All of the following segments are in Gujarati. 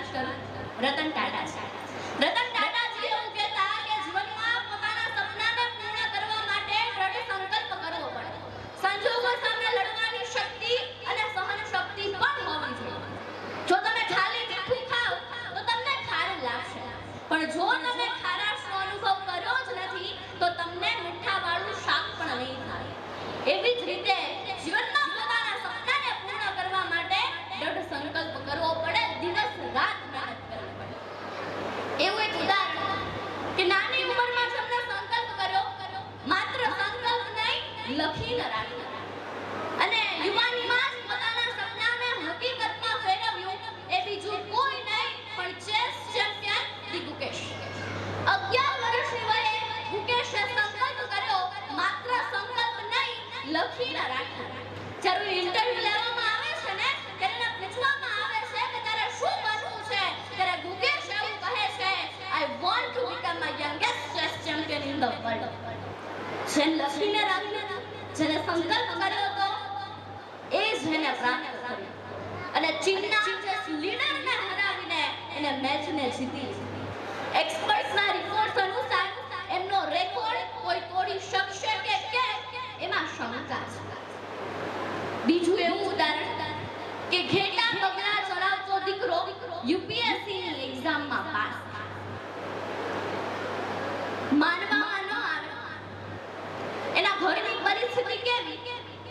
વાત કરું, રતન ટાટા છે. રતન ટાટાજી એવું કહેતા કે જીવનમાં પોતાના સપનાને પૂર્ણ કરવા માટે દ્રઢ સંકલ્પ કરવો પડે. સંજોગો સામે લડવાની શક્તિ અને સહન શક્તિ પણ હોવી જોઈએ. જો તમે ખાલી મીઠું ખાઓ તો તમને ખારું લાગશે, પણ જો તમે ખારાશનો અનુભવ કર્યો જ નથી તો તમને મીઠાવાળું શાક પણ નહીં થાય. એવી જ રીતે જીવનમાં પોતાના સપનાને પૂર્ણ કરવા માટે દ્રઢ સંકલ્પ કરવો પડે, દિવસ રાત મહેનત કરવી પડે. એવું એક ઉદાહરણ કે નાની ઉંમરમાં જેમણે સંકલ્પ કર્યો, માત્ર સંકલ્પ નહીં લખીને રાખ્યો અને યુવાનીમાં જ પોતાના સપનાને હકીકતમાં ફેરવ્યું, એ બીજું કોઈ નહીં પણ ચેસ ચેમ્પિયન દી ગુકેશ. 11 વર્ષની વયે ગુકેશે સંકલ્પ કર્યો, માત્ર સંકલ્પ નહીં લખીને રાખ્યો. જ્યારે ઇન્ટરવ્યુ લેવામાં આવે છે ને ત્યારે પૂછવામાં આવે છે કે તારે શું બનવું છે, ત્યારે ગુકેશ એવું કહે છે, I want to become the youngest chess champion in the world. જેને લખીને રાખ્યું, જેને સંકલ્પ કર્યો તો એ જ એને પ્રાપ્ત કર્યું અને ચીનના ચેસ લીડરને હરાવીને એને મેચને જીતી. એક્સપર્ટ્સના રિપોર્ટ્સ અનુસાર એમનો રેકોર્ડ કોઈ તોડી શકશે કે કેમ એમાં શંકા છે. બીજું એવું ઉદાહરણ કે ઘેટા પગલા ચલાવતો દીકરો યુપીએસસી ની એક્ઝામમાં પાસ. માનવામાં ન આવે એના ઘરની પરિસ્થિતિ કેવી,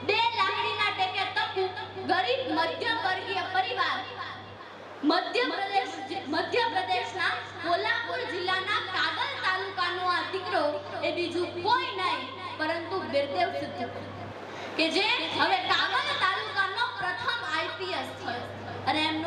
2 લાકડીના ટેકે તપુ ગરીબ મધ્યમ વર્ગીય પરિવાર, મધ્યપ્રદેશના કોલ્હાપુર જિલ્લાના કાગલ તાલુકાનો આ દીકરો એ બીજું કોઈ નહીં પરંતુ બિરદેવ સિદ્ધ કે જે હવે કાગલ તાલુકાનો પ્રથમ આઈપીએસ થયો અને એમને